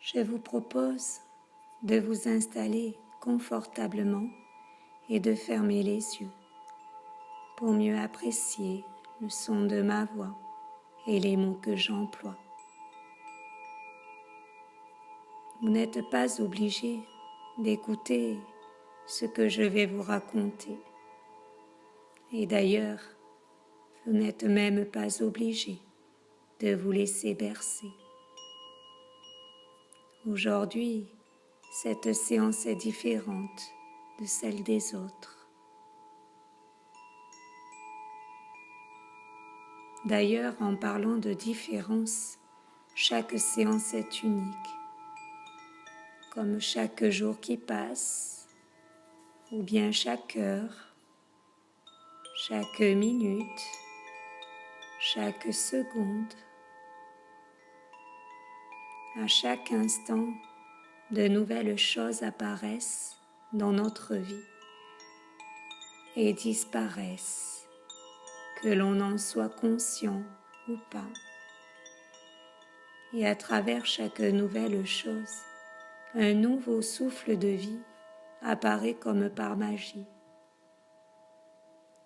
Je vous propose de vous installer confortablement et de fermer les yeux pour mieux apprécier le son de ma voix et les mots que j'emploie. Vous n'êtes pas obligé d'écouter ce que je vais vous raconter. Et d'ailleurs, vous n'êtes même pas obligé de vous laisser bercer. Aujourd'hui, cette séance est différente de celle des autres. D'ailleurs, en parlant de différence, chaque séance est unique. Comme chaque jour qui passe, ou bien chaque heure, chaque minute, chaque seconde, à chaque instant, de nouvelles choses apparaissent dans notre vie et disparaissent, que l'on en soit conscient ou pas. Et à travers chaque nouvelle chose, un nouveau souffle de vie apparaît comme par magie.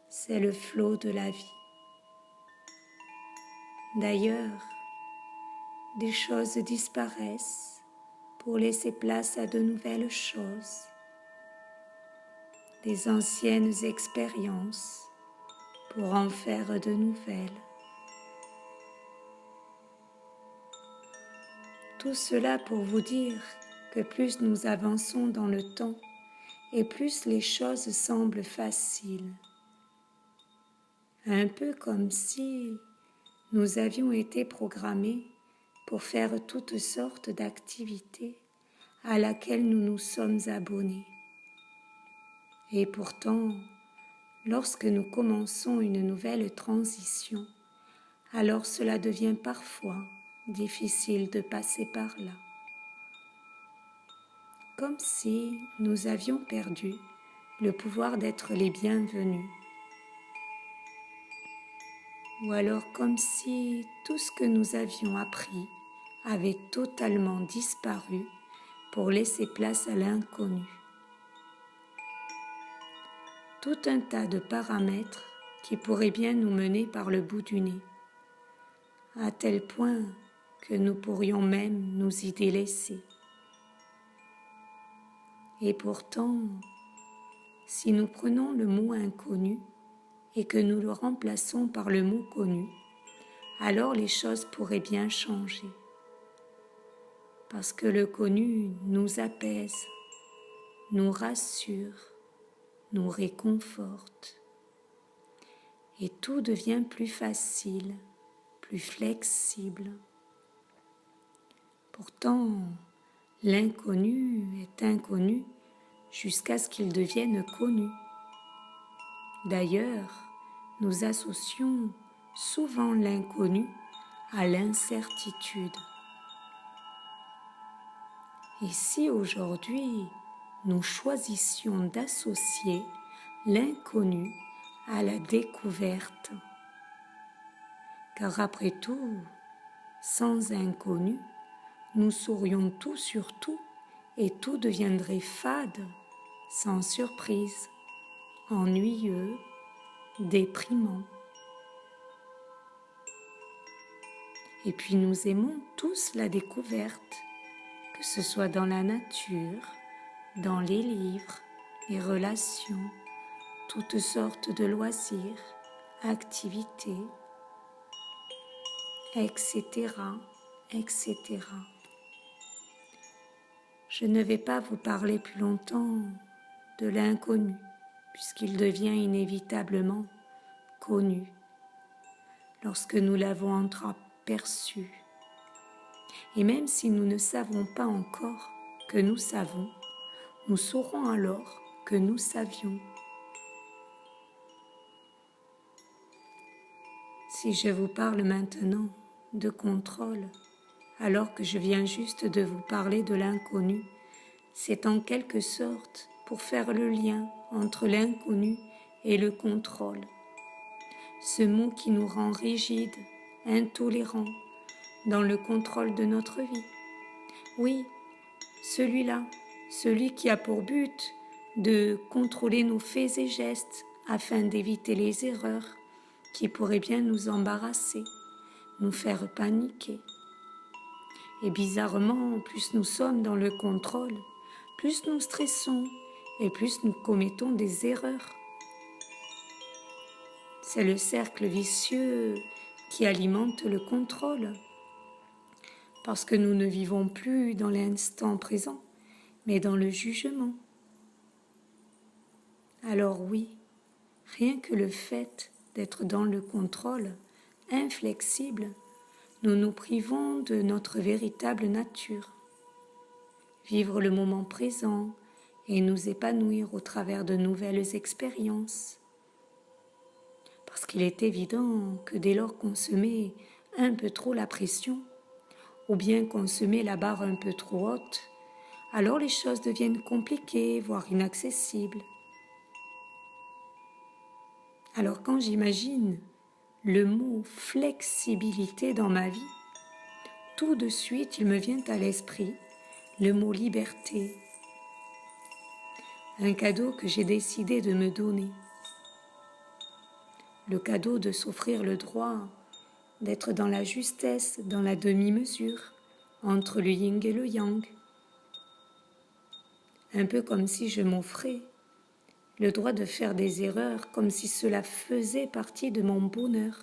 C'est le flot de la vie. D'ailleurs, des choses disparaissent pour laisser place à de nouvelles choses, des anciennes expériences pour en faire de nouvelles. Tout cela pour vous dire que plus nous avançons dans le temps et plus les choses semblent faciles. Un peu comme si nous avions été programmés pour faire toutes sortes d'activités à laquelle nous nous sommes abonnés. Et pourtant, lorsque nous commençons une nouvelle transition, alors cela devient parfois difficile de passer par là. Comme si nous avions perdu le pouvoir d'être les bienvenus. Ou alors comme si tout ce que nous avions appris avait totalement disparu pour laisser place à l'inconnu. Tout un tas de paramètres qui pourraient bien nous mener par le bout du nez, à tel point que nous pourrions même nous y délaisser. Et pourtant, si nous prenons le mot inconnu et que nous le remplaçons par le mot connu, alors les choses pourraient bien changer. Parce que le connu nous apaise, nous rassure, nous réconforte. Et tout devient plus facile, plus flexible. Pourtant, l'inconnu est inconnu jusqu'à ce qu'il devienne connu. D'ailleurs, nous associons souvent l'inconnu à l'incertitude. Et si aujourd'hui, nous choisissions d'associer l'inconnu à la découverte? Car après tout, sans inconnu, nous saurions tout sur tout et tout deviendrait fade, sans surprise, ennuyeux, déprimant. Et puis nous aimons tous la découverte, que ce soit dans la nature, dans les livres, les relations, toutes sortes de loisirs, activités, etc., etc. Je ne vais pas vous parler plus longtemps de l'inconnu, puisqu'il devient inévitablement connu lorsque nous l'avons entreaperçu. Et même si nous ne savons pas encore que nous savons, nous saurons alors que nous savions. Si je vous parle maintenant de contrôle, alors que je viens juste de vous parler de l'inconnu, c'est en quelque sorte pour faire le lien entre l'inconnu et le contrôle. Ce mot qui nous rend rigides, intolérants dans le contrôle de notre vie, Oui, celui-là, celui qui a pour but de contrôler nos faits et gestes afin d'éviter les erreurs qui pourraient bien nous embarrasser, nous faire paniquer. Et bizarrement, plus nous sommes dans le contrôle, plus nous stressons et plus nous commettons des erreurs. C'est le cercle vicieux qui alimente le contrôle, parce que nous ne vivons plus dans l'instant présent, mais dans le jugement. Alors oui, rien que le fait d'être dans le contrôle, inflexible, nous nous privons de notre véritable nature. Vivre le moment présent et nous épanouir au travers de nouvelles expériences. Parce qu'il est évident que dès lors qu'on se met un peu trop la pression, ou bien qu'on se met la barre un peu trop haute, alors les choses deviennent compliquées, voire inaccessibles. Alors quand j'imagine le mot flexibilité dans ma vie, tout de suite il me vient à l'esprit le mot liberté, un cadeau que j'ai décidé de me donner, le cadeau de s'offrir le droit d'être dans la justesse, dans la demi-mesure, entre le yin et le yang, un peu comme si je m'offrais le droit de faire des erreurs, comme si cela faisait partie de mon bonheur.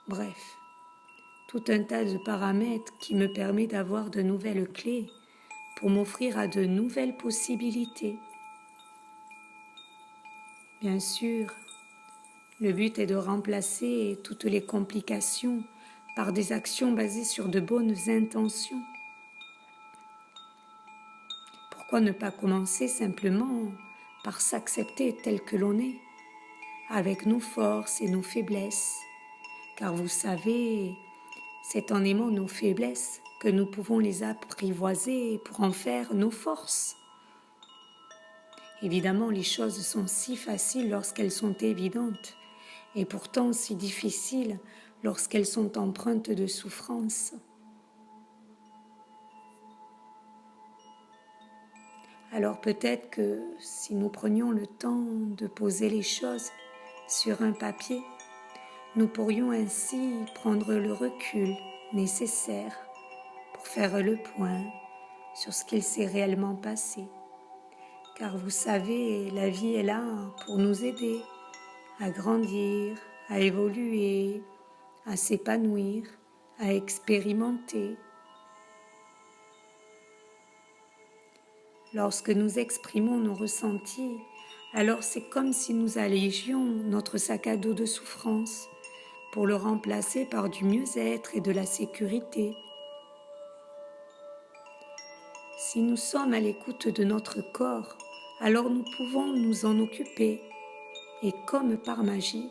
Bref, tout un tas de paramètres qui me permet d'avoir de nouvelles clés pour m'offrir à de nouvelles possibilités. Bien sûr, le but est de remplacer toutes les complications par des actions basées sur de bonnes intentions. Pourquoi ne pas commencer simplement par s'accepter tel que l'on est, avec nos forces et nos faiblesses? Car vous savez, c'est en aimant nos faiblesses que nous pouvons les apprivoiser pour en faire nos forces. Évidemment, les choses sont si faciles lorsqu'elles sont évidentes, et pourtant si difficiles lorsqu'elles sont empreintes de souffrance. Alors peut-être que si nous prenions le temps de poser les choses sur un papier, nous pourrions ainsi prendre le recul nécessaire pour faire le point sur ce qu'il s'est réellement passé. Car vous savez, la vie est là pour nous aider à grandir, à évoluer, à s'épanouir, à expérimenter. Lorsque nous exprimons nos ressentis, alors c'est comme si nous allégions notre sac à dos de souffrance pour le remplacer par du mieux-être et de la sécurité. Si nous sommes à l'écoute de notre corps, alors nous pouvons nous en occuper et comme par magie,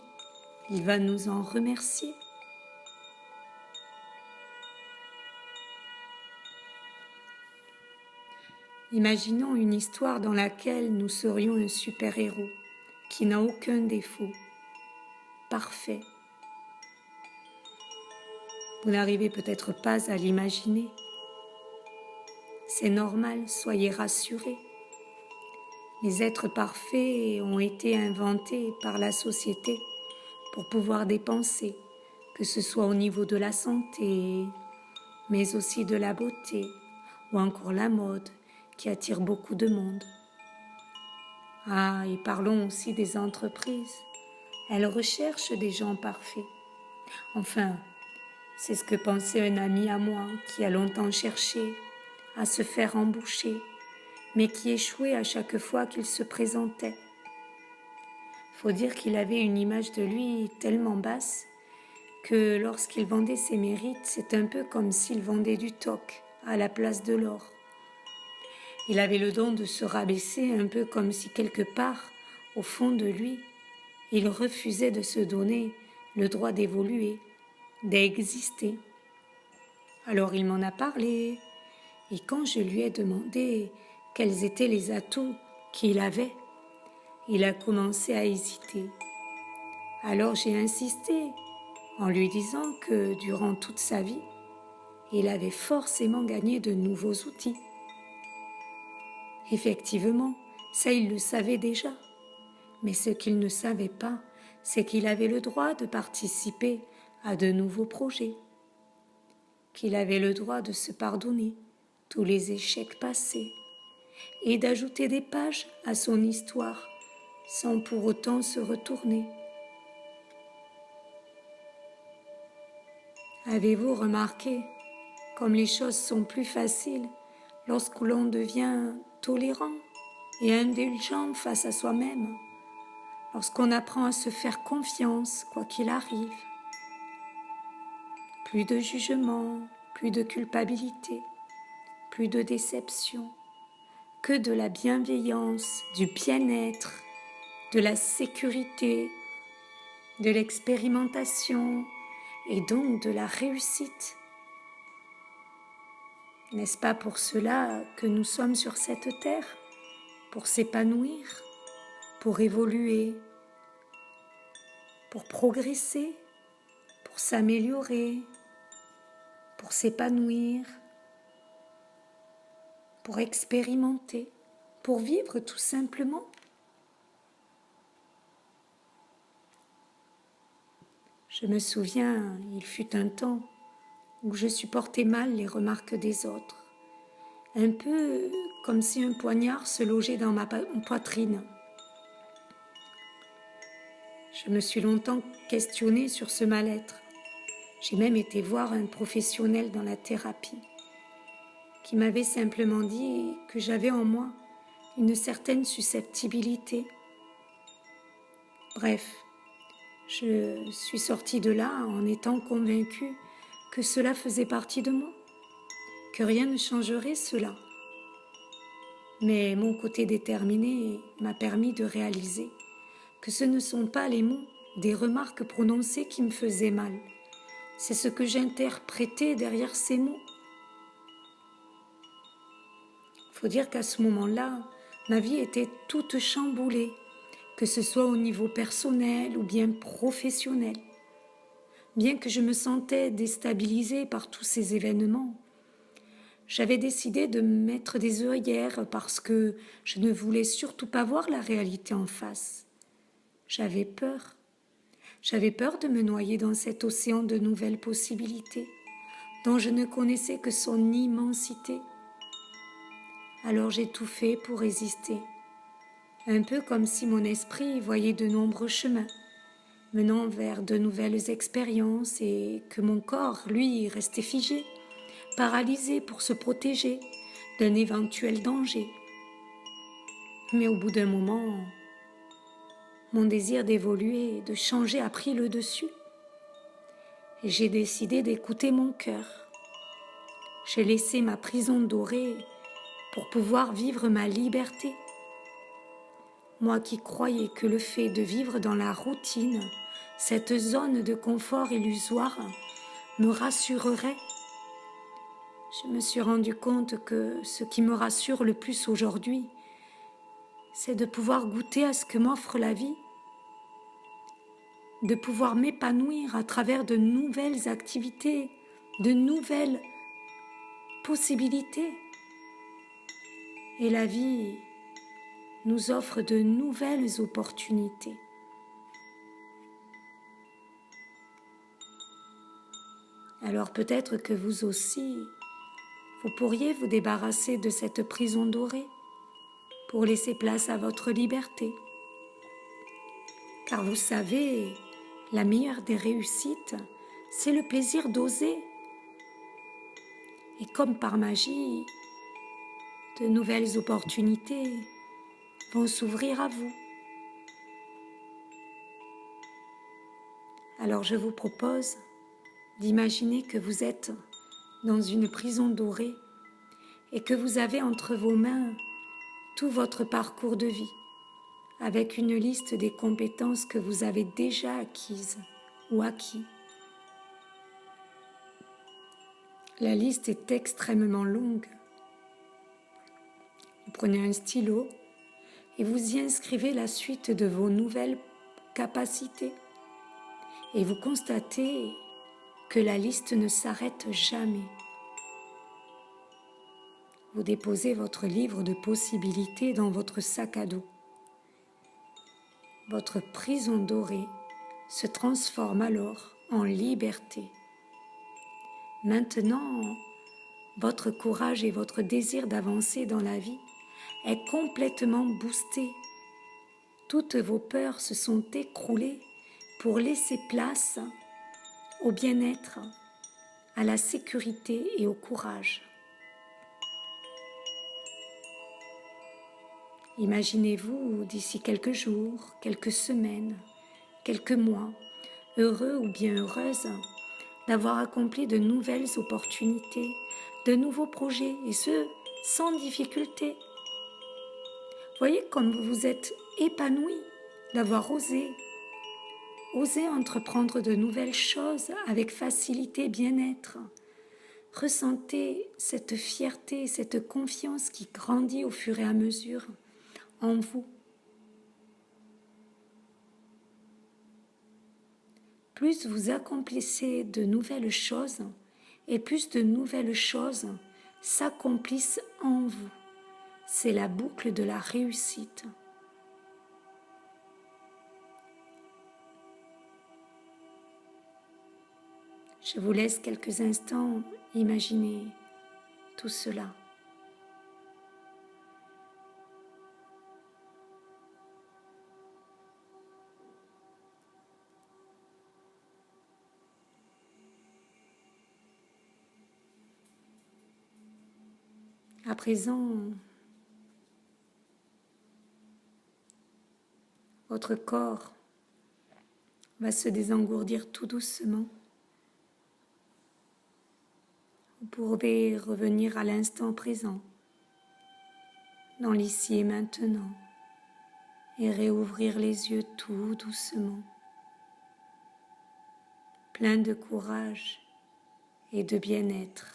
il va nous en remercier. Imaginons une histoire dans laquelle nous serions un super-héros qui n'a aucun défaut, parfait. Vous n'arrivez peut-être pas à l'imaginer. C'est normal, soyez rassurés. Les êtres parfaits ont été inventés par la société pour pouvoir dépenser, que ce soit au niveau de la santé, mais aussi de la beauté ou encore la mode qui attire beaucoup de monde. Ah, et parlons aussi des entreprises. Elles recherchent des gens parfaits. Enfin, c'est ce que pensait un ami à moi qui a longtemps cherché à se faire embaucher, mais qui échouait à chaque fois qu'il se présentait. Faut dire qu'il avait une image de lui tellement basse que lorsqu'il vendait ses mérites, c'est un peu comme s'il vendait du toc à la place de l'or. Il avait le don de se rabaisser un peu comme si quelque part, au fond de lui, il refusait de se donner le droit d'évoluer, d'exister. Alors il m'en a parlé, et quand je lui ai demandé quels étaient les atouts qu'il avait, il a commencé à hésiter. Alors j'ai insisté en lui disant que durant toute sa vie, il avait forcément gagné de nouveaux outils. Effectivement, ça il le savait déjà, mais ce qu'il ne savait pas, c'est qu'il avait le droit de participer à de nouveaux projets, qu'il avait le droit de se pardonner tous les échecs passés et d'ajouter des pages à son histoire sans pour autant se retourner. Avez-vous remarqué comme les choses sont plus faciles lorsque l'on devient tolérant et indulgent face à soi-même, lorsqu'on apprend à se faire confiance quoi qu'il arrive? Plus de jugement, plus de culpabilité, plus de déception, que de la bienveillance, du bien-être, de la sécurité, de l'expérimentation et donc de la réussite. N'est-ce pas pour cela que nous sommes sur cette terre? Pour s'épanouir, pour évoluer, pour progresser, pour s'améliorer, pour s'épanouir, pour expérimenter, pour vivre tout simplement. Je me souviens, il fut un temps où je supportais mal les remarques des autres, un peu comme si un poignard se logeait dans ma poitrine. Je me suis longtemps questionnée sur ce mal-être. J'ai même été voir un professionnel dans la thérapie qui m'avait simplement dit que j'avais en moi une certaine susceptibilité. Bref, je suis sortie de là en étant convaincue que cela faisait partie de moi, que rien ne changerait cela. Mais mon côté déterminé m'a permis de réaliser que ce ne sont pas les mots des remarques prononcées qui me faisaient mal, c'est ce que j'interprétais derrière ces mots. Il faut dire qu'à ce moment-là, ma vie était toute chamboulée, que ce soit au niveau personnel ou bien professionnel. Bien que je me sentais déstabilisée par tous ces événements, j'avais décidé de me mettre des œillères parce que je ne voulais surtout pas voir la réalité en face. J'avais peur. J'avais peur de me noyer dans cet océan de nouvelles possibilités, dont je ne connaissais que son immensité. Alors j'ai tout fait pour résister, un peu comme si mon esprit voyait de nombreux chemins, menant vers de nouvelles expériences et que mon corps, lui, restait figé, paralysé pour se protéger d'un éventuel danger. Mais au bout d'un moment, mon désir d'évoluer et de changer a pris le dessus. Et j'ai décidé d'écouter mon cœur. J'ai laissé ma prison dorée pour pouvoir vivre ma liberté. Moi qui croyais que le fait de vivre dans la routine, cette zone de confort illusoire, me rassurerait. Je me suis rendu compte que ce qui me rassure le plus aujourd'hui, c'est de pouvoir goûter à ce que m'offre la vie, de pouvoir m'épanouir à travers de nouvelles activités, de nouvelles possibilités. Et la vie nous offre de nouvelles opportunités. Alors peut-être que vous aussi, vous pourriez vous débarrasser de cette prison dorée pour laisser place à votre liberté. Car vous savez, la meilleure des réussites, c'est le plaisir d'oser. Et comme par magie, de nouvelles opportunités vont s'ouvrir à vous. Alors je vous propose d'imaginer que vous êtes dans une prison dorée et que vous avez entre vos mains tout votre parcours de vie, avec une liste des compétences que vous avez déjà acquises ou acquis. La liste est extrêmement longue. Vous prenez un stylo et vous y inscrivez la suite de vos nouvelles capacités. et vous constatez que la liste ne s'arrête jamais. Vous déposez votre livre de possibilités dans votre sac à dos. Votre prison dorée se transforme alors en liberté. Maintenant, votre courage et votre désir d'avancer dans la vie est complètement boosté. Toutes vos peurs se sont écroulées pour laisser place au bien-être, à la sécurité et au courage. Imaginez-vous d'ici quelques jours, quelques semaines, quelques mois, heureux ou bien heureuse d'avoir accompli de nouvelles opportunités, de nouveaux projets, et ce, sans difficulté. Voyez comme vous vous êtes épanoui d'avoir osé entreprendre de nouvelles choses avec facilité et bien-être. Ressentez cette fierté, cette confiance qui grandit au fur et à mesure en vous. Plus vous accomplissez de nouvelles choses, et plus de nouvelles choses s'accomplissent en vous. C'est la boucle de la réussite. Je vous laisse quelques instants imaginer tout cela. À présent, votre corps va se désengourdir tout doucement. Vous pourrez revenir à l'instant présent, dans l'ici et maintenant, et réouvrir les yeux tout doucement, plein de courage et de bien-être.